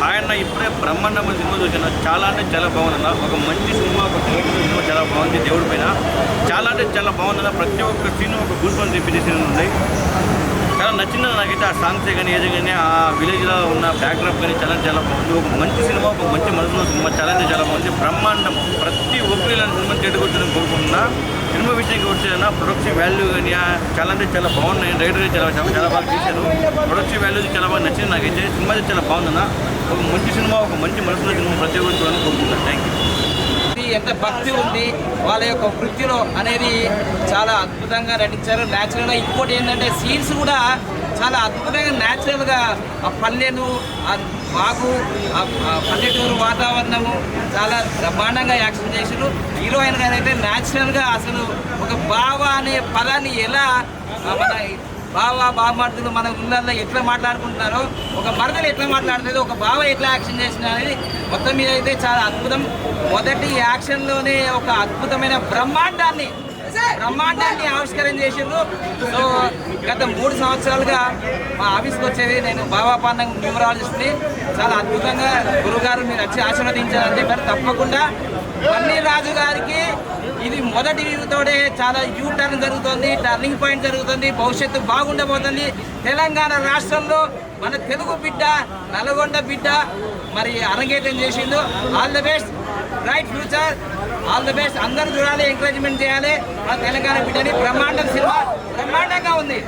ఆయన ఇప్పుడే బ్రహ్మాండమైన సినిమా చూసిన చాలా అంటే చాలా బాగుందన్న. ఒక మంచి సినిమా, ఒక సినిమా చాలా బాగుంది. దేవుడి పైన చాలా అంటే చాలా బాగుందన్న. ప్రతి ఒక్క సీన్ ఒక గుల్పని తెప్పించే సీన్ ఉన్నాయి. చాలా నచ్చింది నాకైతే. ఆ సాంగ్సే కానీ ఏదో కానీ ఆ విలేజ్లో ఉన్న బ్యాక్డ్రాప్ కానీ చాలా చాలా బాగుంది. ఒక మంచి సినిమా, ఒక మంచి మనసులో సినిమా చాలా అంటే చాలా బాగుంది. బ్రహ్మాండం. ప్రతి ఒక్కరు ఇలాంటి సినిమా చెడుకొచ్చారని కోరుకుంటున్నా. సినిమా విషయానికి వచ్చేదన్నా ప్రొడక్షన్ వాల్యూ కానీ చాలా అంటే చాలా బాగున్నాయి. రైటర్ చాలా బాగా తీశారు. ప్రొడక్షన్ వాల్యూ చాలా బాగా నచ్చింది నాకైతే. సినిమా చాలా బాగుందన్న. ఒక మంచి సినిమా, ఒక మంచి మనసులో సినిమా ప్రతి ఒక్కరు చూడాలని కోరుకుంటున్నాను. Thank you. ఎంత భక్తి ఉంది వాళ్ళ యొక్క వృత్తిలో అనేది చాలా అద్భుతంగా నటించారు. న్యాచురల్గా ఇంకోటి ఏంటంటే సీన్స్ కూడా చాలా అద్భుతంగా న్యాచురల్గా ఆ పల్లెను, ఆ వాగు, ఆ పల్లెటూరు వాతావరణము చాలా బ్రహ్మాండంగా యాక్షన్ చేశారు. హీరోయిన్ గారు అయితే న్యాచురల్గా అసలు ఒక బావ అనే పదాన్ని ఎలా మన బావమర్దులు మన ఊళ్ళల్లో ఎట్లా మాట్లాడుకుంటున్నారో, ఒక మరదలు ఎట్లా మాట్లాడుతుందో, ఒక బావ ఎట్లా యాక్షన్ చేసిన అనేది మొత్తం మీద అయితే చాలా అద్భుతం. మొదటి యాక్షన్లోనే ఒక అద్భుతమైన బ్రహ్మాండాన్ని ఆవిష్కరణ చేసిండ్రు. సో గత 3 సంవత్సరాలుగా మా ఆఫీస్కి వచ్చేది నేను బాబా పాండం న్యూమరాలజిస్ట్ని. చాలా అద్భుతంగా గురుగారు మీరు వచ్చి ఆశీర్వదించారని చెప్పారు. తప్పకుండా పన్నీర్ రాజు గారికి ఇది మొదటి వ్యూతోనే చాలా యూ టర్న్ జరుగుతుంది, టర్నింగ్ పాయింట్ జరుగుతుంది. భవిష్యత్తు బాగుండబోతుంది. తెలంగాణ రాష్ట్రంలో మన తెలుగు బిడ్డ, నల్గొండ బిడ్డ మరి అరంగేట్రం చేసిండు. All the best, bright future, all the best. అందరూ చూడాలి, ఎంకరేజ్మెంట్ చేయాలి. మన తెలంగాణ బిడ్డని బ్రహ్మాండం సినిమా బ్రహ్మాండంగా ఉంది.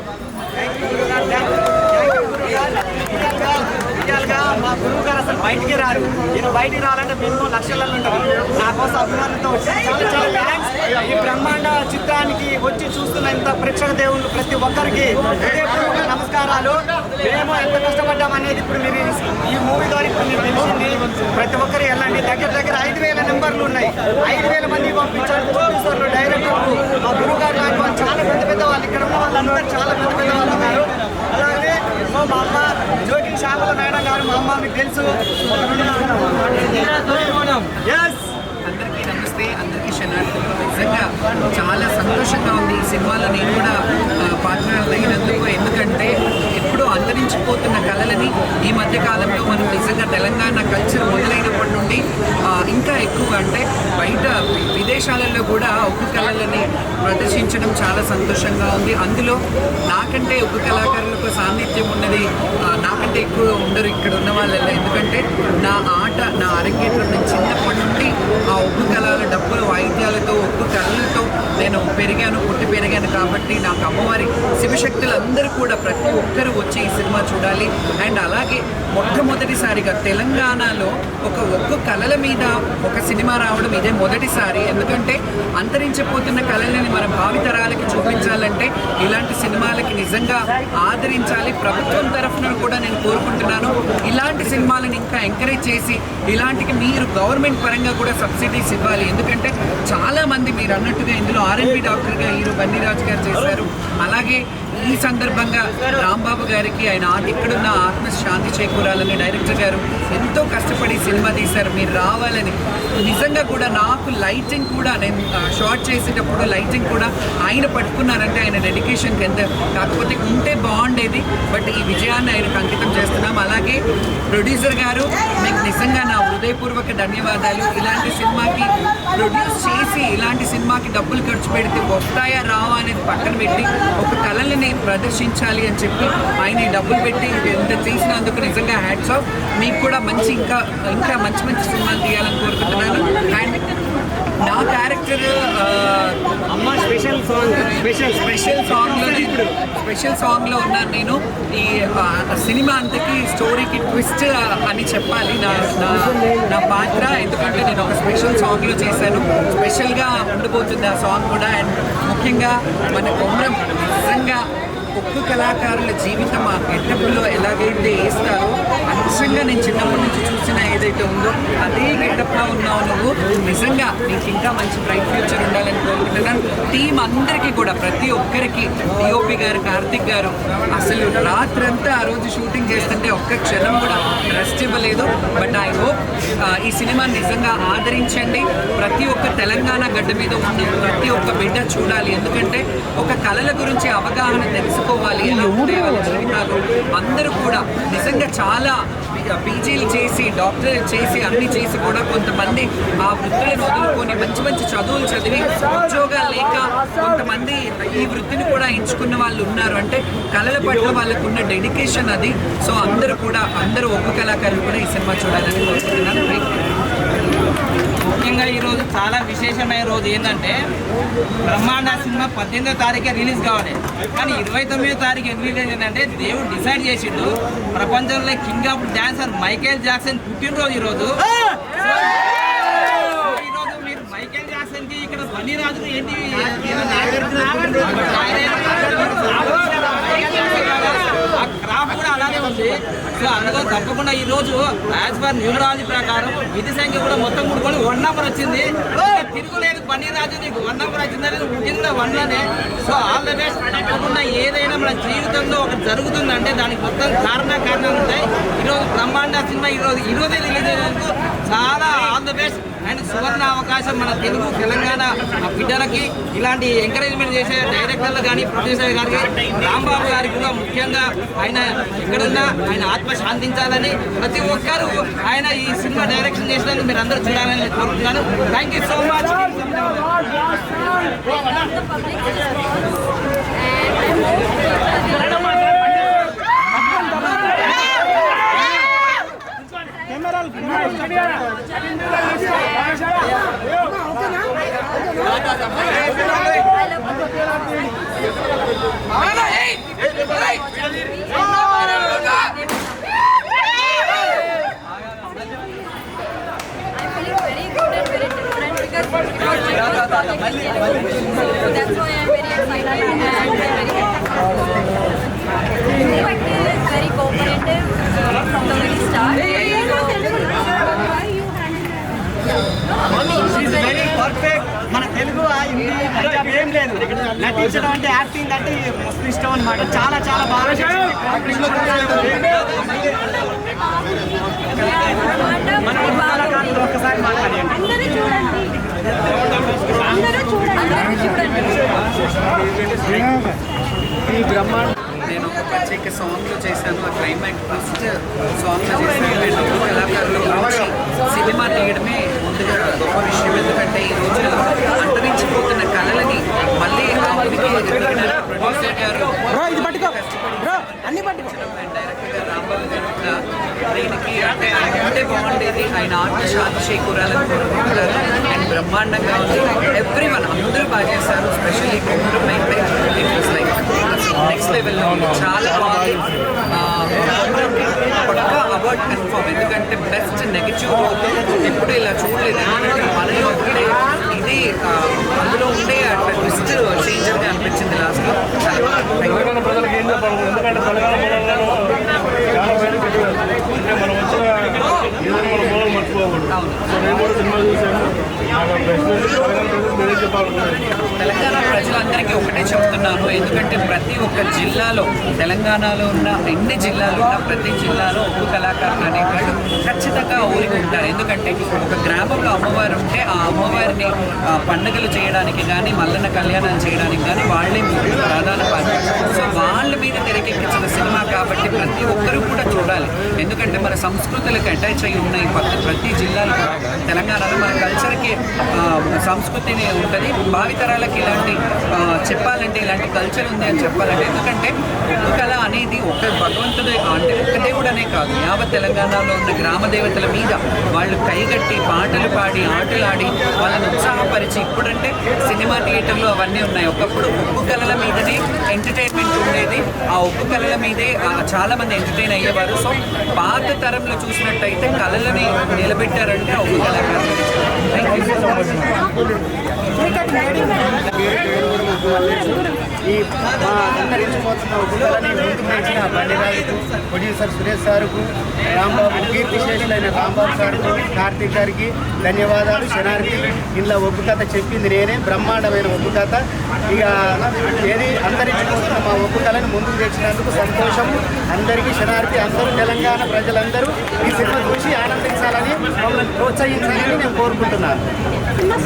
మా గురువు గారు అసలు బయటికి రారు. నేను బయటికి రావాలంటే మినిమం లక్షలలో ఉంటారు. నా కోసం అభిమానంతో వచ్చి చాలా చాలా థ్యాంక్స్. ఈ బ్రహ్మాండ చిత్రానికి వచ్చి చూస్తున్న ఇంత ప్రేక్షక దేవుళ్ళు ప్రతి ఒక్కరికి హృదయపూర్వక నమస్కారాలు. మేము ఎంత కష్టపడ్డాం అనేది ఇప్పుడు మీరు ఈ మూవీ ద్వారా ఇప్పుడు మీకు తెలిసింది. ప్రతి ఒక్కరు వెళ్ళండి. దగ్గర 5,000 నెంబర్లు ఉన్నాయి. 5,000 మంది పంపించారు ప్రొడ్యూసర్లు, డైరెక్టర్లు, మా గురువు గారు లాంటి వాళ్ళు చాలా పెద్ద వాళ్ళు. ఇక్కడ ఉన్న వాళ్ళందరూ చాలా పెద్ద వాళ్ళు ఉన్నారు. అలాగే మా అమ్మ జోగి శ్యామల మేడం గారు, మా అమ్మ మీకు తెలుసు. అందరికీ నమస్తే, అందరికీ శనార్థులు. నిజంగా చాలా సంతోషంగా ఉంది ఈ సినిమాలో నేను కూడా పాత్రలు అయినందుకు. ఎందుకంటే ఎప్పుడూ అంతరించిపోతున్న కళలని ఈ మధ్య కాలంలో మనం నిజంగా తెలంగాణ కల్చర్ మొదలైనప్పటి నుండి ఇంకా ఎక్కువ అంటే బయట విదేశాలలో కూడా ఒగ్గు కళలని ప్రదర్శించడం చాలా సంతోషంగా ఉంది. అందులో నాకంటే ఒగ్గు కళాకారులకు సాన్నిధ్యం ఉన్నది నాకంటే ఎక్కువ ఉండరు ఇక్కడ ఉన్న వాళ్ళల్లో. ఎందుకంటే నా ఆట, నా అరంగేట్రం నేను చిన్నప్పటి నుండి ఆ ఒగ్గు కళల డబ్బులు వాయిద్యాలతో, ఒగ్గు కళలతో నేను పుట్టి పెరిగాను. కాబట్టి నాకు అమ్మవారి శివశక్తులు అందరూ కూడా ప్రతి ఒక్కరూ వచ్చి ఈ సినిమా చూడాలి. అండ్ అలాగే మొట్టమొదటిసారిగా తెలంగాణలో ఒక ఒగ్గు కళల మీద ఒక సినిమా రావడం ఇదే మొదటిసారి. ఎందుకంటే అంతరించిపోతున్న కళలని మన భావితరాలకి చూపించాలంటే ఇలాంటి సినిమాలకి నిజంగా ఆదరించాలి. ప్రభుత్వం తరఫున కూడా నేను కోరుకుంటున్నాను ఇలాంటి సినిమాలను ఇంకా ఎంకరేజ్ చేసి ఇలాంటికి మీరు గవర్నమెంట్ పరంగా కూడా సబ్సిడీస్ ఇవ్వాలి. ఎందుకంటే చాలామంది మీరు అన్నట్టుగా ఇందులో R&B డాక్టర్గా హీరో పన్నీర్ రాజు గారు చేశారు. అలాగే ఈ సందర్భంగా రాంబాబు గారికి ఆయన ఇక్కడున్న ఆత్మశాంతి చేకూరాలని డైరెక్టర్ గారు ఎంతో కష్టపడి సినిమా తీశారు. మీరు రావాలని నిజంగా కూడా నాకు లైటింగ్ కూడా నేను షార్ట్ చేసేటప్పుడు లైటింగ్ కూడా ఆయన పట్టుకున్నారంటే ఆయన డెడికేషన్కి ఎంత. కాకపోతే ఉంటే బాగుండేది, బట్ ఈ విజయాన్ని ఆయనకు అంకితం చేస్తున్నాం. అలాగే ప్రొడ్యూసర్ గారు మీకు నిజంగా నా హృదయపూర్వక ధన్యవాదాలు. ఇలాంటి సినిమాకి ప్రొడ్యూస్ చేసి ఇలాంటి సినిమాకి డబ్బులు ఖర్చు పెడితే వస్తాయా రావా అనేది పక్కన పెట్టి ఒక కళలని ప్రదర్శించాలి అని చెప్పి ఆయన ఈ డబ్బులు పెట్టి ఎంత చేసినందుకు నిజంగా హ్యాట్స్ ఆఫ్. మీకు కూడా మంచి ఇంకా మంచి సినిమాలు తీయాలని కోరుకుంటున్నాను. అండ్ నా క్యారెక్టర్ అమ్మ స్పెషల్ సాంగ్లో ఉన్నాను నేను. ఈ సినిమా అంతకి స్టోరీకి ట్విస్ట్ అని చెప్పాలి నా పాత్ర. ఎందుకంటే నేను ఒక స్పెషల్ సాంగ్లో చేశాను. స్పెషల్గా ఉండబోతుంది ఆ సాంగ్ కూడా. అండ్ ముఖ్యంగా మన కొమరం నిజంగా ఒగ్గు కళాకారుల జీవితం ఆ గెటప్లో ఎలాగైతే వేస్తారో నిజంగా నేను చిన్నప్పటి నుంచి చూసిన ఏదైతే ఉందో అదే గెటప్లో ఉన్నావు నువ్వు. నిజంగా నీకు ఇంకా మంచి బ్రైట్ ఫ్యూచర్ ఉండాలని కోరుకుంటున్నాను. టీం అందరికీ కూడా ప్రతి ఒక్కరికి డిఓపి గారు, కార్తిక్ గారు అసలు రాత్రంతా ఆ రోజు షూటింగ్ చేస్తుంటే ఒక్క క్షణం కూడా రెస్ట్ ఇవ్వలేదు. బట్ ఐ హోప్ ఈ సినిమా నిజంగా ఆదరించండి. ప్రతి ఒక్క తెలంగాణ గడ్డ మీద ఉన్న ప్రతి ఒక్క బిడ్డ చూడాలి. ఎందుకంటే ఒక కళల గురించి అవగాహన తెలుసుకోవాలి. ఎలా ఉంటాయి వాళ్ళ జీవితాలు. అందరూ కూడా నిజంగా చాలా పీజీలు చేసి డాక్టరేట్ చేసి అన్ని చేసి కూడా కొంతమంది ఆ వృత్తులను వదులుకొని మంచి మంచి చదువులు చదివి ఉద్యోగాలు లేక కొంతమంది ఈ వృత్తిని కూడా ఎంచుకున్న వాళ్ళు ఉన్నారు. అంటే కళల పట్ల వాళ్ళకు ఉన్న డెడికేషన్ అది. సో అందరూ ఒక్క కళాకారులు కూడా ఈ సినిమా చూడాలని కోరుకుంటున్నాను. ముఖ్యంగా ఈరోజు చాలా విశేషమైన రోజు ఏంటంటే బ్రహ్మాండ సినిమా 18వ తారీఖే రిలీజ్ కావాలి, కానీ 29వ తారీఖు ఎందుకు రిలీజ్ ఏంటంటే దేవుడు డిసైడ్ చేసిండు ప్రపంచంలో king of dancer Michael Jackson పుట్టినరోజు ఈరోజు. ఈరోజు మీరు మైకేల్ జాక్సన్ కి ఇక్కడ బన్నీ రాజు ఏంటి ఆ క్రాఫ్ట్ కూడా అలానే ఉంది. సో అందులో తప్పకుండా ఈ రోజు యాజ్ పర్ న్యూమరాలజీ ప్రకారం విధి సంఖ్య కూడా మొత్తం కూడుకొని 1 నెంబర్ వచ్చింది. తిరుగులేదు బన్నీ రాజు, నీకు 1 నెంబర్ వచ్చిందని ముఖ్యంగా 1లోనే. So all the best. తప్పకుండా ఏదైనా మన జీవితంలో ఒకటి జరుగుతుందంటే దానికి మొత్తం కారణాలు ఉంటాయి. ఈరోజు బ్రహ్మాండ సినిమా ఈరోజే రిలీజ్ అయినందుకు చాలా ఆల్ ద బెస్ట్. అండ్ సువర్ణ అవకాశం మన తెలంగాణ బిడ్డలకి ఇలాంటి ఎంకరేజ్మెంట్ చేసే డైరెక్టర్లు కానీ ప్రొడ్యూసర్ గారికి రాంబాబు గారికి కూడా ముఖ్యంగా ఆయన ఎక్కడున్నా ఆయన ఆత్మ శాంతించాలని ప్రతి ఒక్కరూ ఆయన ఈ సినిమా డైరెక్షన్ చేసినందుకు మీరు అందరూ చూడాలని కోరుతున్నాను. Thank you so much. That's why I'm very excited and I'm very very cooperative from the very start. Very perfect. మన తెలుగు హిందీ పంజాబ్ ఏం లేదు, నటించడం అంటే యాక్టింగ్ అంటే మస్తు ఇష్టం అనమాట. చాలా చాలా బాగా మన కళాకారులు ఒక్కసారి మాట్లాడండి. ఈ బ్రహ్మాండ నేను ఒక ప్రత్యేక సాంగ్లో చేశాను. ఆ క్లైమాక్స్ ఫస్ట్ సాంగ్లో చేశాను. అండ్ ఒక్క కళాకారులు గురించి సినిమా తీయడమే ముందుగా గొప్ప విషయం. ఎందుకంటే ఈ రోజు అంతరించిపోతున్న కళలని మళ్ళీ ప్రొడ్యూసర్ గారు అండ్ డైరెక్టర్ గారు రాంబాబు గారు కూడా దీనికి అంటే ఆయన ఉంటే బాగుండేది, ఆయన ఆత్మ శాంతి చేకూరాలని కోరుకుంటున్నారు. అండ్ బ్రహ్మాండంగా ఉంది. ఎవ్రీవన్ అందరూ బాగా చేశారు. స్పెషల్లీ కుటుంబం అయితే ఇట్ వాస్ లైక్ నెక్స్ట్ లెవెల్లో చాలా బాగుంది. పక్కా అవార్డ్ కన్ఫర్మ్. ఎందుకంటే బెస్ట్ నెగటివ్ ఎప్పుడు ఇలా చూడలేదు. ఎందుకంటే మనలో ఉండే ఇది అందులో ఉండే అట్లా ట్విస్ట్ చేంజర్గా అనిపించింది లాస్ట్లో. తెలంగాణ ప్రజలకు ఏం చెప్పాలి? ఎందుకంటే తెలంగాణ చాలా బయటకు అంటే మనం వచ్చిన ఏదైనా మన మూలం మర్చిపోకూడదు. సో నేను కూడా సినిమా చూశాను. తెలంగాణ ప్రజలందరికీ ఒకటే చెప్తున్నాను. ఎందుకంటే ప్రతి ఒక్క జిల్లాలో తెలంగాణలో ఉన్న ఎన్ని జిల్లాలు ఉన్న ప్రతి జిల్లాలో ఒక్క కళాకారులు అనేవాళ్ళు ఖచ్చితంగా ఊరికి ఉంటారు. ఎందుకంటే ఒక గ్రామంలో అమ్మవారు ఉంటే ఆ అమ్మవారిని పండుగలు చేయడానికి కానీ మల్లన్న కళ్యాణాలు చేయడానికి కానీ వాళ్ళే ప్రధాన పాత్ర. సో వాళ్ళ మీద తెరకెక్కించిన సినిమా కాబట్టి ప్రతి ఒక్కరూ కూడా చూడాలి. ఎందుకంటే మన సంస్కృతులకు అటాచ్ అయి ఉన్నాయి ప్రతి జిల్లాలో. తెలంగాణలో మన కల్చర్కి సంస్కృతిని ఉంటుంది. భావితరాలకి ఇలాంటి చెప్పాలంటే ఇలాంటి కల్చర్ ఉంది అని చెప్పాలంటే. ఎందుకంటే ఒక్క కళ అనేది ఒక భగవంతుడు అంటే ఒక్క దేవుడనే కాదు, యావత్ తెలంగాణలో ఉన్న గ్రామ దేవతల మీద వాళ్ళు కైగట్టి పాటలు పాడి ఆటలాడి వాళ్ళని ఉత్సాహపరిచి, ఇప్పుడంటే సినిమా థియేటర్లు అవన్నీ ఉన్నాయి. ఒకప్పుడు ఒక్క కళల మీదనే ఎంటర్టైన్మెంట్ ఉండేది. ఆ ఒక్క కళల మీదే చాలామంది ఎంటర్టైన్ అయ్యేవారు. సో పాత తరంలో చూసినట్టయితే కళలని నిలబెట్టారంటే ఒక్క కళాకారులు. Thank you so much. ఈ అంతరించిపోతున్న ఉద్యోగాన్ని ముందుకు నడిచిన బండిరాజుకు, ప్రొడ్యూసర్ సురేష్ సార్కు, రాంబాబు కీర్తిశేషులైన రాంబాబు సార్కు, కార్తీక్ గారికి ధన్యవాదాలు. శనార్కి ఇంట్లో ఒప్పు కథ చెప్పింది నేనే, బ్రహ్మాండమైన ఒప్పు కథ. ఇక ఏది అంతరించిపోతున్న మా ఒప్పు కథని ముందుకు తెచ్చినందుకు సంతోషము. అందరికీ శనార్కి అందరూ తెలంగాణ ప్రజలందరూ ఈ సినిమా చూసి ఆనందించాలని మమ్మల్ని ప్రోత్సహించాలని నేను కోరుకుంటున్నాను.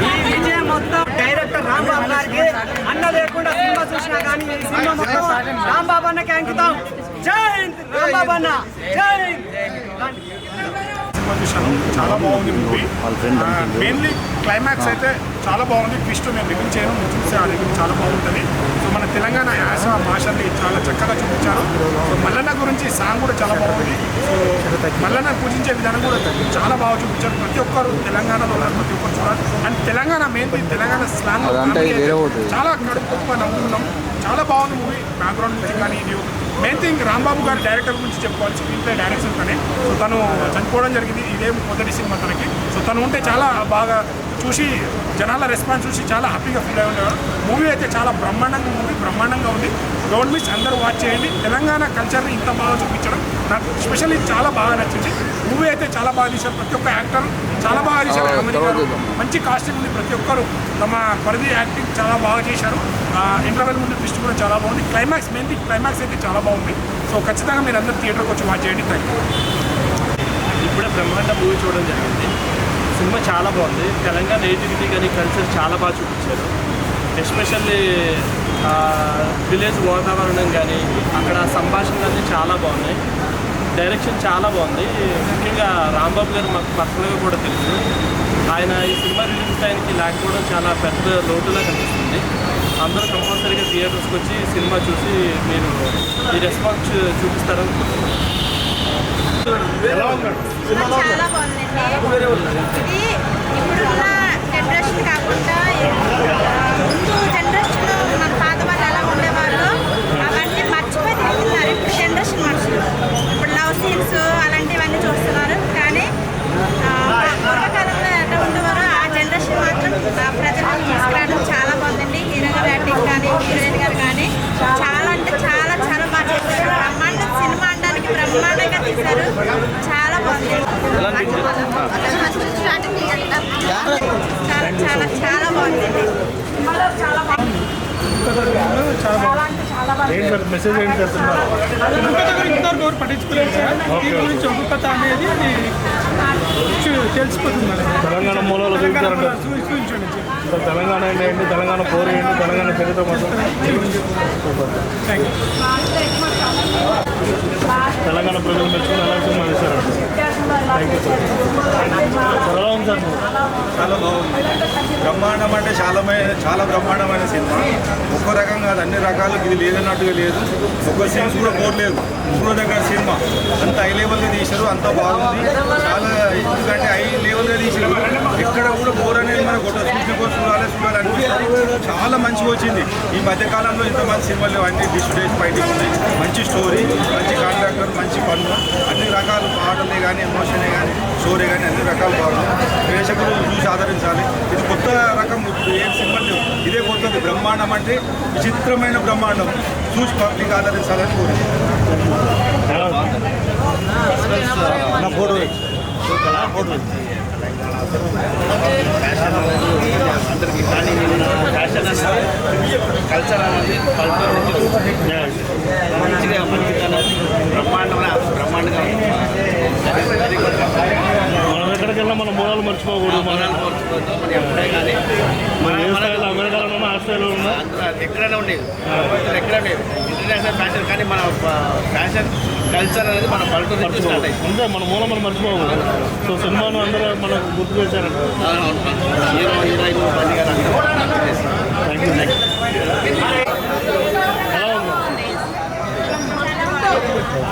ఈ విజయం మొత్తం డైరెక్టర్ రాంబాబు గారికి. అన్న లేకుండా సినిమా చూసినా కానీ ఈ సినిమా మొత్తం రాంబాబు అన్నకి అంకితం. జై హింద్ రాంబాబు అన్న, జై హింద్. సినిమా చూశాను. చాలా బాగుంది మూవీ. మెయిన్లీ క్లైమాక్స్ అయితే చాలా బాగుంది. ట్విస్ట్ నేను రివీల్ చేయను, మీరు చూస్తే ఆ రివీల్ చాలా బాగుంటుంది. సో మన తెలంగాణ యాస భాషని చాలా చక్కగా చూపించారు. సో మల్లన్న గురించి సాంగ్ కూడా చాలా బాగుంది. సో మల్లన్న పూజించే విధానం కూడా చాలా బాగా చూపించారు. ప్రతి ఒక్కరు తెలంగాణలో ఉన్నారు, ప్రతి ఒక్కరు చూడాలి. And Telangana mainly Telangana slang చాలా కడుపుగా నవ్వుకున్నాం. చాలా బాగుంది మూవీ. బ్యాక్గ్రౌండ్ మ్యూజిక్ కానీ ఇది మెయిన్ థింగ్ రాంబాబు గారి డైరెక్టర్ గురించి చెప్పుకోవాలి. స్క్రీన్ ప్లే డైరెక్షన్ కానీ సో తను చనిపోవడం జరిగింది. ఇదే మొదటి సినిమా తనకి. సో తను ఉంటే చాలా బాగా చూసి జనాల రెస్పాన్స్ చూసి చాలా హ్యాపీగా ఫీల్ అయి ఉండేవాడు. మూవీ అయితే చాలా బ్రహ్మాండంగా ఉంది. గవర్నమెంట్స్ అందరూ వాచ్ చేయండి. తెలంగాణ కల్చర్ని ఇంత బాగా చూపించడం నాకు స్పెషల్లీ చాలా బాగా నచ్చింది. మూవీ అయితే చాలా బాగా తీశారు. ప్రతి ఒక్క యాక్టర్ చాలా బాగా తీశారు. మంచి కాస్ట్యూమ్ ఉంది. ప్రతి ఒక్కరు తమ పరిధి యాక్టింగ్ చాలా బాగా చేశారు. ఇంటర్వెల్ ముందు ట్విస్ట్ కూడా చాలా బాగుంది. క్లైమాక్స్ అయితే చాలా బాగుంది. సో ఖచ్చితంగా మీరు అందరూ థియేటర్కి వచ్చి వాచ్ చేయండి. Thank you. ఇప్పుడే బ్రహ్మాండ మూవీ చూడడం జరిగింది. సినిమా చాలా బాగుంది. తెలంగాణ నేటివిటీ కానీ కల్చర్ చాలా బాగా చూపించారు. ఎస్పెషల్లీ విలేజ్ వాతావరణం కానీ అక్కడ సంభాషణలు చాలా బాగున్నాయి. డైరెక్షన్ చాలా బాగుంది. ముఖ్యంగా రాంబాబు గారు మాకు పర్సనల్గా కూడా తెలుసు. ఆయన ఈ సినిమా రిలీజ్ టైంకి లేకపోవడం చాలా పెద్ద లోటులా కనిపిస్తుంది. అందరూ కంపల్సరీగా థియేటర్స్కి వచ్చి సినిమా చూసి మీరు ఈ రెస్పాన్స్ చూపిస్తారని చాలా బాగుందండి. ఇది ఇప్పుడున్న జనరేషన్ కాకుండా ముందు జనరేషన్లో మన పాత వాళ్ళు ఎలా ఉండేవాళ్ళు అవన్నీ మర్చిపోయి తిరుగుతున్నారు. ఇప్పుడు జనరేషన్ మనుషులు ఇప్పుడు లవ్ సీన్స్ అలాంటివన్నీ చూస్తున్నారు. కానీ పూర్వకాలంలో ఎలా ఉండేవారో ఆ జనరేషన్ మాత్రం ప్రజలను తీసుకురావడం చాలా బాగుందండి. హీరో గారు యాక్టింగ్ కానీ హీరోయిన్ గారు కానీ చాలా అంటే చాలా చాలా బాగా చేశారు. సినిమా అనడానికి బ్రహ్మాండంగా తీశారు. చాలా బాగుంది. చాలా బాగుంది. మెసేజ్ ఏంటి ఇంతవరకు పట్టించుకోలేదు సార్. దీని గురించి ఒక్కొక్క అనేది తెలిసిపోతుంది. తెలంగాణ మూలాలు చూపించారంటే తెలంగాణ ఏంటి, తెలంగాణ పోరు ఏంటి, తెలంగాణ చరిత్ర మొత్తం తెలంగాణ ప్రజలు మెచ్చుకుని ఎలా సినిమా చేశారంట. Thank you sir. ఎలా ఉంది సార్? చాలా బాగుంది. బ్రహ్మాండం అంటే చాలా బ్రహ్మాండమైన సినిమా. ఒక్కో రకం కాదు, అన్ని రకాలు. ఇది లేదన్నట్టుగా లేదు. ఒక్క సీన్స్ కూడా పోర్లేదు. ఇంకో దగ్గర సినిమా అంత హై లెవెల్గా తీశారు. అంత బాగుంది. చాలా ఎందుకంటే హై లెవెల్గా తీశారు. ఎక్కడ కూడా బోర్ అనేది మనకు చూడాలనిపిస్తుంది. చాలా మంచిగా వచ్చింది. ఈ మధ్యకాలంలో ఇంతమంది సినిమాలు అన్ని డిస్టేజ్ ఫైటింగ్ ఉన్నాయి. మంచి స్టోరీ, మంచి కాంట్రాక్టర్, మంచి పనులు, అన్ని రకాలు పాటలే కానీ ఎమోషనే కానీ స్టోరీ కానీ అన్ని రకాలు బాగుంది. ప్రేక్షకులు చూసి ఆదరించాలి. ఇది కొత్త రకం. ఏం సినిమా లేవు. ఇదే కొత్తది. బ్రహ్మాండం అంటే విచిత్రమైన బ్రహ్మాండం. చూసి పబ్లిక్ ఆదరించాలని కోరింది. అందరికీ కానీ ఫ్యాషన్ అనేది కల్చర్ అనేది మంచిగా బ్రహ్మాండంగా మనం ఎక్కడికి వెళ్ళినా మన మూలాలు మర్చిపోకూడదు. మనం ఎప్పుడే కానీ అమెరికాలో ఉన్నా, ఆస్ట్రేలియాలో ఉన్నా, ఎక్కడైనా ఉండేది. ఎక్కడ ఉండేది ఇంటర్నేషనల్ ఫ్యాషన్. కానీ మన ఫ్యాషన్ కల్చర్ అనేది మన పల్లెటూరు స్టార్ట్ అయింది. అంతే మన మూలం మనం మర్చిపోకూడదు. సో సినిమాను అందరూ మనకు గుర్తు చేశారంట. హీరో హీరోయిన్ బండి గారు థ్యాంక్ యూ.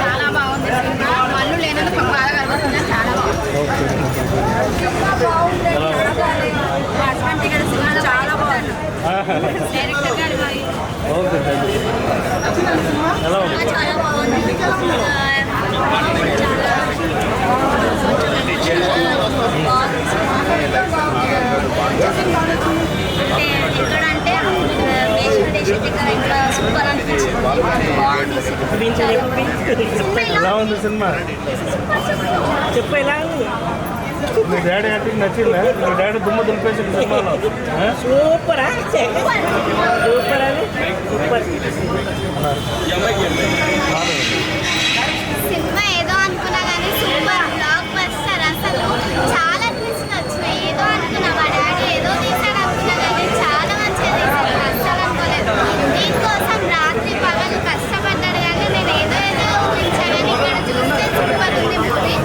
చాలా బాగుంది సినిమా. మన్ను లేనందుకు బాగా కనబడుతుంది. చాలా బాగుంది. చాలా బాగుంది. డైరెక్టర్ గారు ఓకే. ఎలా ఉంది? చాలా బాగుంది. ఎక్కడంటే దేశం దగ్గర ఇక్కడ సూపర్ అనిపించింది. ఎలా ఉంది సినిమా? చెప్పు ఎలా ఉంది. మీ డాడీ యాక్టింగ్ నచ్చిందా? మీ డాడీ దుమ్మ దులిపేసింది సినిమాలో. సూపరా సూపర్ అని సూపర్. సినిమా ఏదో అనుకున్నా కానీ సూపర్ బ్లాక్ బస్టర్. అసలు చాలా ట్విస్ట్ వచ్చినాయి. ఏదో అనుకున్నా మా డాడీ ఏదో తీసాడు అనుకున్నా కానీ చాలా మంచిగా తీసాడు. అస్సలు అనుకోలేదు. దీనికోసం రాత్రి పగలు కష్టపడ్డాడు కానీ నేను ఏదో ఊహించాను. కానీ ఇక్కడ చూస్తే సూపర్ ఉంది మూవీ.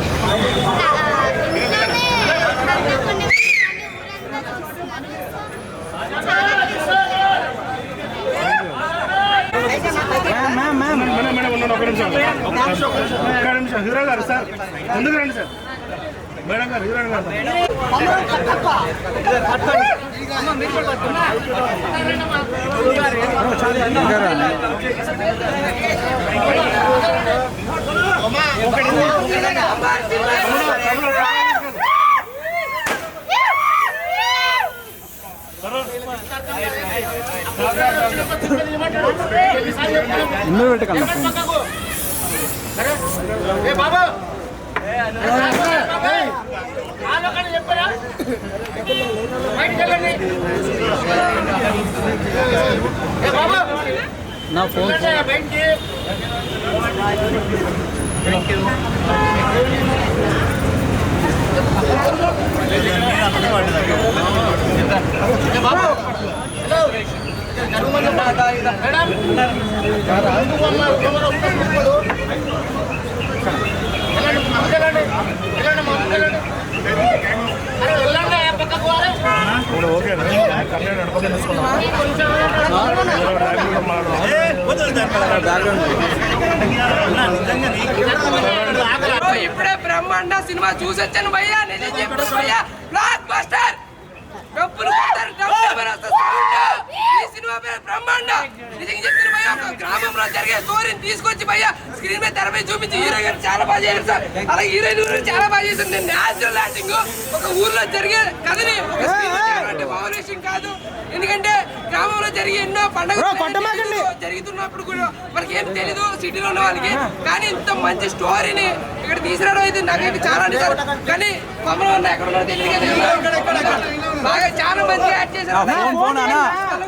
ముందుకు రండి సార్. మేడం గారు హీరోయిన్ గారు ఇన్నో పెట్టకండి నా ఫోన్ ఇప్పుడే బ్రహ్మాండ సినిమా చూసొచ్చాను భయ్యా. నిజం చెప్పాను భయ్యా, బ్లాక్ బస్టర్. డబ్బులు కొడతారు, డబ్బులు వస్తుంది. ఈ సినిమా పేరు బ్రహ్మాండ. నిజంగా చెప్తాను భయ్యా, ఒక గ్రామంలో జరిగే స్టోరీని తీసుకొచ్చి భయ్యా స్క్రీన్ మీద తెరపై చూపించి హీరో గారు చాలా బాగా చేశారు సార్. అలాగే హీరోయిన్ గురించి చాలా బాగా చేశారు. నేను న్యాచురల్ యాక్టింగ్ ఒక ఊర్లో జరిగే కథని ఒక స్క్రీన్ మీద తేవాలంటే మామూలు విషయం కాదు. ఎందుకంటే గ్రామంలో జరిగే ఎన్నో పండుగలు జరుగుతున్నప్పుడు కూడా మనకి ఏం తెలీదు సిటీలో ఉన్న వాళ్ళకి. కానీ ఇంత మంచి స్టోరీని ఇక్కడ తీసుకురావడం అయితే నాకైతే చాలా నిజారు. కానీ కొమ్మలో ఉన్న ఎక్కడ ఉన్నా తెలియదు కదా, బాగా చాలా మంచిగా యాడ్ చేశారు.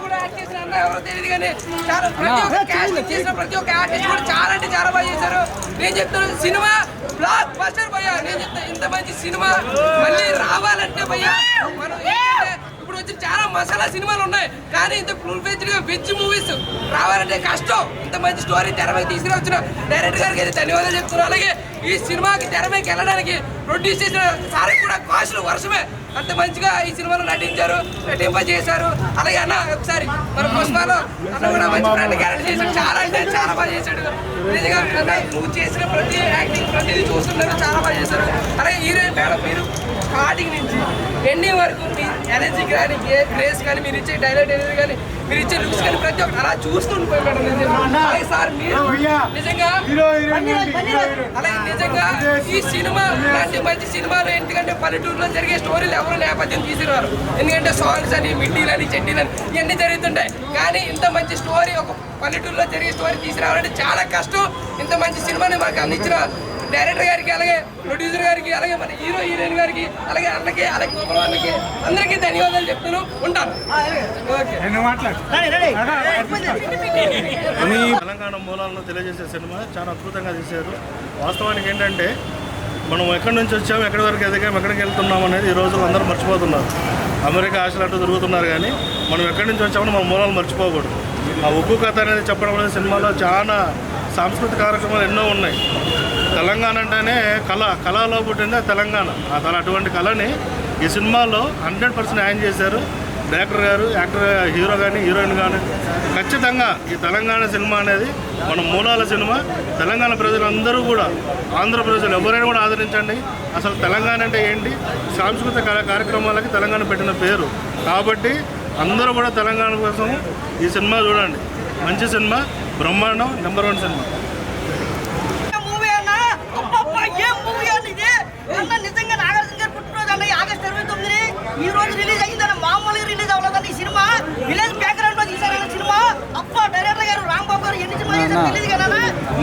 కూడా యాడ్ చేసిన అన్న ఎవరో తెలియదు కానీ చాలా ప్రతి ఒక్క క్యాస్టింగ్ చేసిన ప్రతి ఒక్క ఆర్టిస్ట్ కూడా చాలా అంటే చాలా బాగా చేశారు. నేను చెప్తాను సినిమా బ్లాక్ బస్టర్ భయ్యా. నేను చెప్తాను ఇంత మంచి సినిమా మళ్ళీ రావాలంటే భయ్యా మనం ఇప్పుడు వచ్చి చాలా మసాలా సినిమాలు ఉన్నాయి. కానీ ఇంత ఫుల్ ఫ్లెడ్జ్డ్ గా వెజ్ మూవీస్ రావాలంటే కష్టం. ఇంత మంచి స్టోరీ తెరపైకి తీసుకురావచ్చిన డైరెక్టర్ గారికి అయితే ధన్యవాదాలు చెప్తున్నాను. అలాగే ఈ సినిమాకి తెరపైకి వెళ్ళడానికి ప్రొడ్యూస్ చేసిన సార్ కూడా కాస్టులు వర్షమే. అంత మంచిగా ఈ సినిమాలో నటింపజేశారు. అలాగే అన్న ఒకసారి మన పుష్పాలో అన్న కూడా మంచి ఫ్రెండ్ క్యారెక్టర్ చేశాడు. చాలా అంటే చాలా బాగా చేశాడు. నిజంగా అన్న నువ్వు చేసిన ప్రతి యాక్టింగ్ ప్రతిదీ చూస్తున్నారు, చాలా బాగా చేశారు. అలాగే హీరోయిన్ మేడం మీరు స్టార్టింగ్ నుంచి ఎండింగ్ వరకు మీ ఎనర్జీ కానీ గ్రేస్ కానీ మీరు ఇచ్చే డైలాగ్ డెలివరీ కానీ మీరు ఇచ్చే లుక్స్ కానీ ప్రతి ఒక్కరు అలా చూస్తుండిపోయి మేడం. అలాగే సార్ మీరు నిజంగా అలాగే నిజంగా ఈ సినిమా ఇలాంటి మంచి సినిమాలు ఎందుకంటే పల్లెటూరులో జరిగే స్టోరీలు ఎవరు నేపథ్యం తీసుకురారు. ఎందుకంటే సాంగ్స్ అని మిడ్డీలని చెడ్డీలని ఇవన్నీ జరుగుతుంటాయి. కానీ ఇంత మంచి స్టోరీ ఒక పల్లెటూరులో జరిగే స్టోరీ తీసుకురావాలంటే చాలా కష్టం. ఇంత మంచి సినిమాని మనకు అందించిన డైరెక్టర్ గారికి అలాగే ప్రొడ్యూసర్ గారికి అలాగే మన హీరోయిన్ గారికి అలాగే అన్నకి అలాగే అన్నకి అందరికీ ధన్యవాదాలు చెప్తాను. ఉంటాను. తెలంగాణ మూలాలను తెలియజేసే సినిమా చాలా అద్భుతంగా తీశారు. వాస్తవానికి ఏంటంటే మనం ఎక్కడి నుంచి వచ్చాము, ఎక్కడి వరకు ఎదిగాము, ఎక్కడికి వెళ్తున్నాం అనేది ఈ రోజుల్లో అందరూ మర్చిపోతున్నారు. అమెరికా ఆశలు అంటూ తిరుగుతున్నారు కానీ మనం ఎక్కడి నుంచి వచ్చామని మన మూలాలు మర్చిపోకూడదు. ఆ ఉక్కు కథ అనేది చెప్పడం అనేది సినిమాలో చాలా సాంస్కృతిక కార్యక్రమాలు ఎన్నో ఉన్నాయి. తెలంగాణ అంటేనే కళలో పుట్టిందే తెలంగాణ. అటువంటి కళని ఈ సినిమాలో 100% న్యాయం చేశారు డైరెక్టర్ గారు, యాక్టర్, హీరో కానీ హీరోయిన్ కానీ. ఖచ్చితంగా ఈ తెలంగాణ సినిమా అనేది మన మూలాల సినిమా. తెలంగాణ ప్రజలందరూ కూడా, ఆంధ్ర ప్రజలు ఎవరైనా కూడా ఆదరించండి. అసలు తెలంగాణ అంటే ఏంటి, సాంస్కృతిక కార్యక్రమాలకి తెలంగాణ పెట్టిన పేరు కాబట్టి అందరూ కూడా తెలంగాణ కోసం ఈ సినిమా చూడండి. మంచి సినిమా, బ్రహ్మాండం, నెంబర్ 1 సినిమా. నిజంగా నాగార్జున గారు పుట్టినరోజు అన్న ఆగస్టు 29 ఈ రోజు రిలీజ్ అయిందన్న. మామూలుగా రిలీజ్ అవ్వలేదండి ఈ సినిమా. విలేజ్ బ్యాక్గ్రౌండ్ లో తీసారన్న సినిమా. అప్ప డైరెక్టర్ గారు రాంబాబు గారు ఎన్ని సినిమా చేశారు తెలియదు కదా.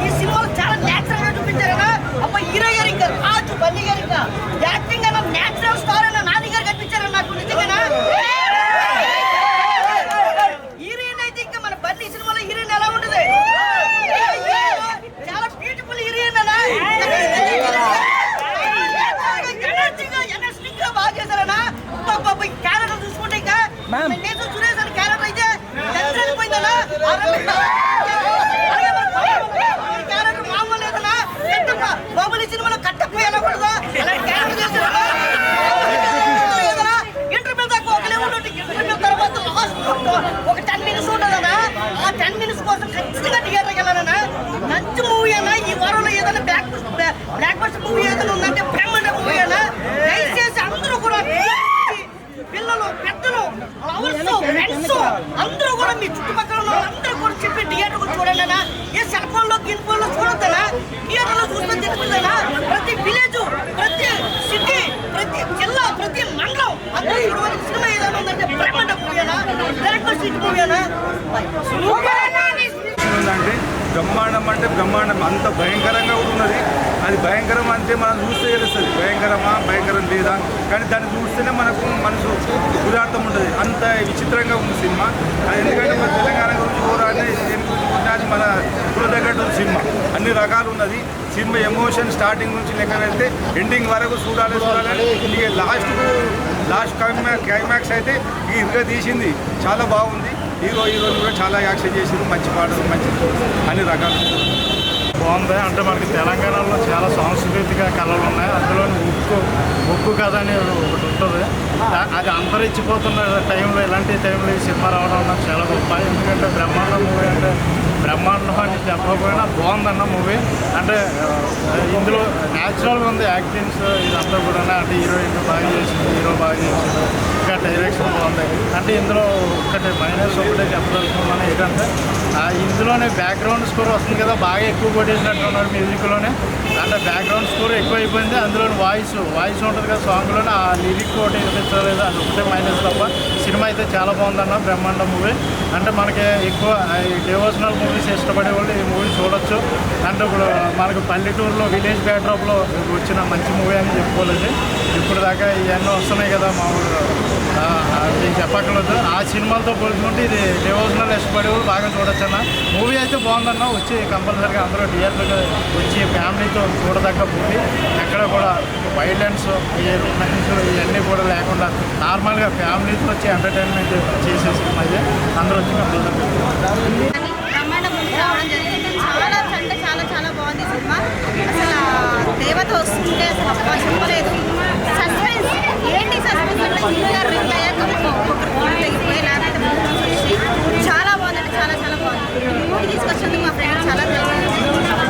ఈ సినిమాలో చాలా నేచురల్ గా చూపించారన్నా. అప్ప హీరో గారు ఇంకా రాజు బన్నీ గారు ఇంకా యాక్టింగ్ అన్న నేచురల్ స్టార్ అన్న నాని గారు కనిపించారన్న నాకు నిజంగా. హీరోయిన్ అయితే ఇంకా మన బన్నీ సినిమాలో హీరోయిన్ ఎలా ఉంటుంది భయంకరం అంటే మనం చూస్తే తెలుస్తుంది భయంకరమా భయంకరం లేదా, కానీ దాన్ని చూస్తేనే మనకు మనసు ఉదార్థం ఉంటుంది. అంత విచిత్రంగా ఉంది సినిమా. ఎందుకంటే మన తెలంగాణ గురించి పోరాడే అది మన ఇప్పుడు తగ్గట్టు సినిమా అన్ని రకాలు ఉన్నది. సినిమా ఎమోషన్ స్టార్టింగ్ నుంచి లెక్క వెళ్తే ఎండింగ్ వరకు చూడాలని ఇక లాస్ట్ క్లైమాక్స్ అయితే ఇరుగా తీసింది. చాలా బాగుంది. హీరోలు కూడా చాలా యాక్షన్ చేసింది. మంచి పాటలు మంచి అన్ని రకాలు బాగుంది. అంటే మనకి తెలంగాణలో చాలా సాంస్కృతిక కళలు ఉన్నాయి. అందులో ఉక్కు కథ అనేది ఒకటి ఉంటుంది. అది అంతరించిపోతున్న టైంలో ఇలాంటి టైంలో ఈ సినిమా రావడం నాకు చాలా గొప్ప. ఎందుకంటే బ్రహ్మాండం మూవీ అంటే బ్రహ్మాండం అని చెప్పకపోయినా బాగుందన్న మూవీ. అంటే ఇందులో న్యాచురల్గా ఉంది యాక్టింగ్స్ ఇదంతా కూడా. అంటే హీరోయిన్ బాగా చేసింది, హీరో బాగా చేసింది, ఇంకా డైరెక్షన్ బాగుంది. అంటే ఇందులో ఒకటే మైనస్ ఒకటే చెప్పదలుచుకున్నాను ఏంటంటే ఇందులోనే బ్యాక్గ్రౌండ్ స్కోర్ వస్తుంది కదా, బాగా ఎక్కువ కొట్టేసినట్టున్నాడు మ్యూజిక్లోనే. అంటే బ్యాక్గ్రౌండ్ స్కోర్ ఎక్కువ అయిపోయింది. అందులో వాయిస్ ఉంటుంది కదా సాంగ్లోనే, ఆ లిరిక్ ఒకటి వినిపించలేదు. అది ఒకటే మైనస్ తప్ప సినిమా అయితే చాలా బాగుందన్న బ్రహ్మాండం మూవీ. అంటే మనకి ఎక్కువ డివోషనల్ మూవీస్ ఇష్టపడే వాళ్ళు ఈ మూవీ చూడొచ్చు. అంటే ఇప్పుడు మనకు పల్లెటూరులో విలేజ్ బ్యాక్డ్రాప్లో వచ్చిన మంచి మూవీ అని చెప్పుకోలేదు. ఇప్పుడు దాకా ఇవన్నీ వస్తున్నాయి కదా మామూలుగా నేను చెప్పక్కర్లేదు. ఆ సినిమాలతో పోల్చుకుంటే ఇది డివోషనల్ ఇష్టపడే వాళ్ళు బాగా చూడొచ్చు అన్న. మూవీ అయితే బాగుందన్న. వచ్చి కంపల్సరీగా అందరూ థియేటర్గా వచ్చి ఫ్యామిలీతో చూడదగ్గ మూవీ. ఎక్కడ కూడా వైలెన్స్ ఇవన్నీ కూడా లేకుండా నార్మల్గా ఫ్యామిలీతో వచ్చి ఎంటర్టైన్మెంట్ చేసే సినిమా అయితే అందరూ వచ్చి కంపల్సరీ బ్రహ్మాండం మూవీ రావడం జరిగింది. చాలా అంటే చాలా చాలా బాగుంది సినిమా. అసలు దేవత వస్తుంటే అసలు అబ్బా చెప్పలేదు. సస్పెన్స్ ఏంటి సస్పెన్స్ అంటే ఇంకా రిల్ అయ్యాక లేదంటే చాలా బాగుంది. అంటే చాలా చాలా బాగుంది. మూవీ తీసుకొచ్చినందుకు మా ఫ్రెండ్ చాలా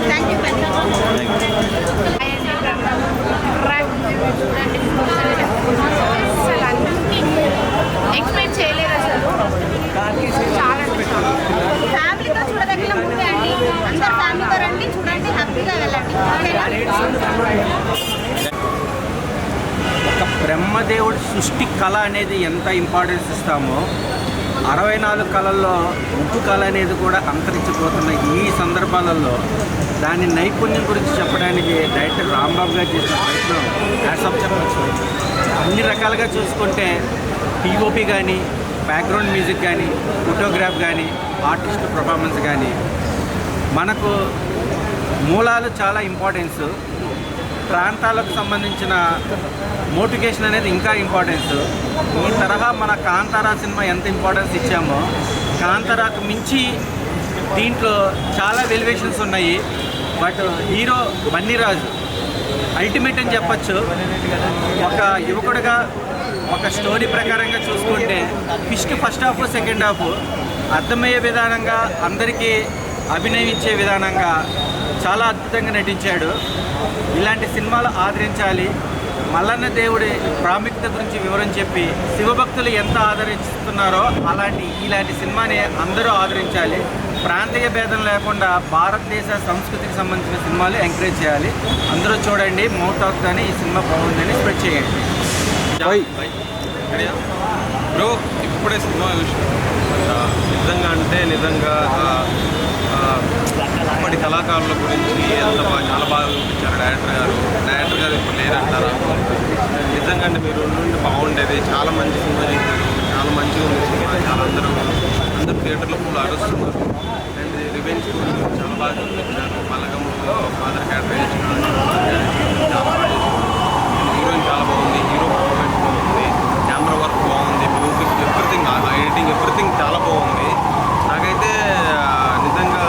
థ్యాంక్ యూ అండి. అసలు అన్ని ఎక్స్పెక్ట్ చేయలేదు. అసలు చాలా ఫ్యామిలీతో చూడదగిన మూవీ అండి. అందరు ఫ్యామిలీతో రండి, చూడండి, హ్యాపీగా వెళ్ళండి. ఒక బ్రహ్మదేవుడి సృష్టి కళ అనేది ఎంత ఇంపార్టెన్స్ ఇస్తామో 64 కళల్లో ఉప్పు కళ అనేది కూడా అంతరించిపోతున్న ఈ సందర్భాలలో దాని నైపుణ్యం గురించి చెప్పడానికి డైరెక్టర్ రాంబాబు గారు చేసిన ప్రయత్నం హ్యాట్సాఫ్ చెప్పచ్చు. అన్ని రకాలుగా చూసుకుంటే పిఓపి కానీ, బ్యాక్గ్రౌండ్ మ్యూజిక్ కానీ, ఫోటోగ్రాఫ్ కానీ, ఆర్టిస్ట్ పర్ఫార్మెన్స్ కానీ, మనకు మూలాలు చాలా ఇంపార్టెన్స్. ప్రాంతాలకు సంబంధించిన మోటివేషన్ అనేది ఇంకా ఇంపార్టెన్స్. ఈ తరహా మన కాంతారా సినిమా ఎంత ఇంపార్టెన్స్ ఇచ్చామో కాంతారాకు మించి దీంట్లో చాలా వెలివేషన్స్ ఉన్నాయి. బట్ హీరో బన్నీరాజు అల్టిమేట్ అని చెప్పచ్చు. ఒక యువకుడిగా ఒక స్టోరీ ప్రకారంగా చూసుకుంటే ఫస్ట్ హాఫ్ సెకండ్ హాఫ్ అర్థమయ్యే విధానంగా అందరికీ అభినయించే విధానంగా చాలా అద్భుతంగా నటించాడు. ఇలాంటి సినిమాలు ఆదరించాలి. మల్లన్న దేవుడి ప్రాముఖ్యత గురించి వివరం చెప్పి శివభక్తులు ఎంత ఆదరిస్తున్నారో ఇలాంటి సినిమాని అందరూ ఆదరించాలి. ప్రాంతీయ భేదం లేకుండా భారతదేశ సంస్కృతికి సంబంధించిన సినిమాలు ఎంకరేజ్ చేయాలి. అందరూ చూడండి, మౌత్ ఆఫ్ కానీ ఈ సినిమా బాగుందని స్ప్రెడ్ చేయండి. బ్రో ఇప్పుడే సినిమా నిజంగా అంటే నిజంగా అప్పటి కళాకారుల గురించి చాలా బాగా చూపించారు డైరెక్టర్ గారు ఇప్పుడు లేరంటారా. నిజంగా అంటే మీరు నుండి బాగుండేది. చాలా మంచి సినిమా చేశారు. చాలా మంచిగా ఉంది సినిమా. చాలా అందరూ థియేటర్లో ఫుల్ ఆడుస్తున్నారు. అండ్ రివెంజ్ చాలా బాగా చూపించారు. పలకములో ఫాదర్ క్యారెక్టర్ చేసిన చాలా బాగా చేశారు. హీరోయిన్ చాలా బాగుంది. హీరో పర్ఫార్మెన్స్ బాగుంది. కెమెరా వర్క్ బాగుంది. మ్యూజిక్ ఎవ్రీథింగ్, ఎడిటింగ్ ఎవ్రీథింగ్ చాలా బాగుంది. నాకైతే నిజంగా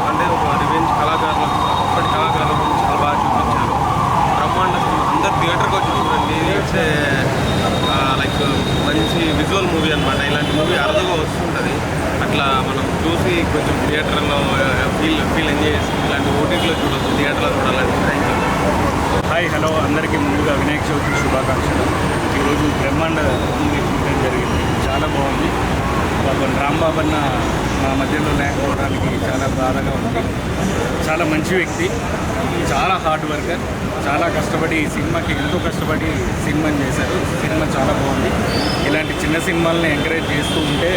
అంటే ఒక రివెంజ్ అప్పటి కళాకారుల గురించి చాలా బాగా చూపించారు. బ్రహ్మాండ అందరు థియేటర్కి వచ్చి చూడండి. ఇట్స్ లైక్ మంచి విజువల్ మూవీ అనమాట. ఇలాంటి మూవీ అరుదుగా వస్తుంటుంది. అట్లా మనం చూసి కొంచెం థియేటర్లో ఫీల్ ఎంజాయ్ చేసి ఇలాంటి ఓటీటీలో చూడవచ్చు, థియేటర్లో చూడాలంటే. Thank you. హాయ్, హలో అందరికీ ముందుగా వినాయక చవితి శుభాకాంక్షలు. ఈరోజు బ్రహ్మాండ మూవీ చూడడం జరిగింది. చాలా బాగుంది. బాబన్ రాంబాబు అన్న మా మధ్యలో లేకపోవడానికి చాలా బాధగా ఉంది. చాలా మంచి వ్యక్తి, చాలా హార్డ్ వర్కర్, చాలా కష్టపడి ఈ సినిమాకి ఎంతో కష్టపడి సినిమాని చేశారు. సినిమా చాలా బాగుంది. ఇలాంటి చిన్న సినిమాలని ఎంకరేజ్ చేస్తూ ఉంటే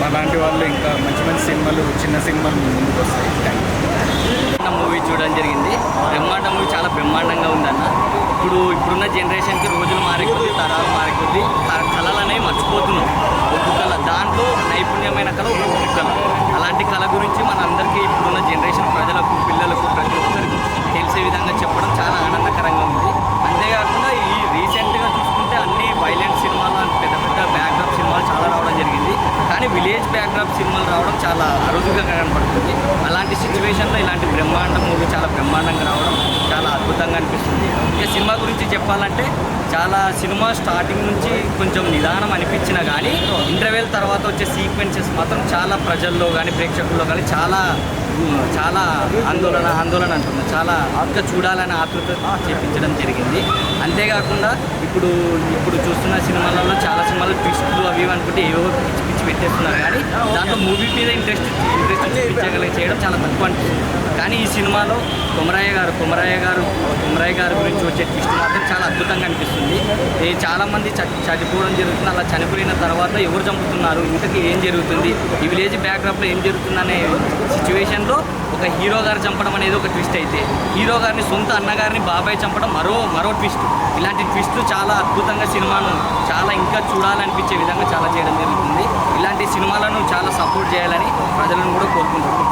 మా లాంటి వాళ్ళు ఇంకా మంచి మంచి సినిమాలు, చిన్న సినిమాలు ముందుకు వస్తాయి. Thank you. బ్రహ్మాండం మూవీ చూడడం జరిగింది. బ్రహ్మాండం మూవీ చాలా బ్రహ్మాండంగా ఉందన్న. ఇప్పుడున్న జనరేషన్కి రోజులు మారికొద్ది, తరాలు మారికొద్ది కళలు అనేవి మర్చిపోతున్నాం. ఒక్కొక్క కళ దాంట్లో నైపుణ్యమైన కళ ఒక్కొక్క కళ. అలాంటి కళ గురించి మన అందరికీ ఇప్పుడున్న జనరేషన్ ప్రజలకు, పిల్లలకు, ప్రతి ఒక్కరికి తెలిసే విధంగా చెప్పడం చాలా ఆనందకరంగా ఉంది. అంతేకాకుండా ఈ రీసెంట్గా చూసుకుంటే అన్ని వైలెంట్ సినిమాలు, పెద్ద పెద్ద బ్యాక్డ్రాప్ సినిమాలు చాలా రావడం జరిగింది. కానీ విలేజ్ బ్యాక్డ్రాప్ సినిమాలు రావడం చాలా అరుదుగా కనపడుతుంది. అలాంటి సిచ్యువేషన్లో ఇలాంటి బ్రహ్మాండం మూవీ చాలా బ్రహ్మాండంగా రావడం చాలా అద్భుతంగా అనిపిస్తుంది. ఇక సినిమా గురించి చెప్పాలంటే చాలా సినిమా స్టార్టింగ్ నుంచి కొంచెం నిదానం అనిపించినా కానీ ఇంటర్వెల్ తర్వాత వచ్చే సీక్వెన్సెస్ మాత్రం చాలా ప్రజల్లో కానీ ప్రేక్షకుల్లో కానీ చాలా ఆందోళన అంటున్నా, చాలా ఇంకా చూడాలని ఆతృత చేపించడం జరిగింది. అంతేకాకుండా ఇప్పుడు చూస్తున్న సినిమాలలో చాలా సినిమాలు ట్విస్టులు అవి అనుకుంటే ఏవో పిచ్చి పెట్టేస్తున్నారు. కానీ దాంట్లో మూవీ మీద ఇంట్రెస్ట్ చేయడం చాలా తక్కువ అనిపిస్తుంది. కానీ ఈ సినిమాలో కొమరయ్య గారు గురించి వచ్చే ట్విస్ట్ మాత్రం చాలా అద్భుతంగా అనిపిస్తుంది. చాలామంది చనిపోవడం జరుగుతుంది. అలా చనిపోయిన తర్వాత ఎవరు చంపుతున్నారు, ఇంతకీ ఏం జరుగుతుంది, ఈ విలేజ్ బ్యాక్డ్రాప్లో ఏం జరుగుతుంది అనే సిచ్యువేషన్లో ఒక హీరో గారు చంపడం అనేది ఒక ట్విస్ట్ అయితే, హీరో గారిని సొంత అన్నగారిని బాబాయ్ చంపడం మరో ట్విస్ట్. ఇలాంటి ట్విస్టులు చాలా అద్భుతంగా సినిమాను చాలా ఇంకా చూడాలనిపించే విధంగా చాలా చేయడం జరుగుతుంది. ఇలాంటి సినిమాలను చాలా సపోర్ట్ చేయాలని ప్రజలను కూడా కోరుకుంటున్నాను.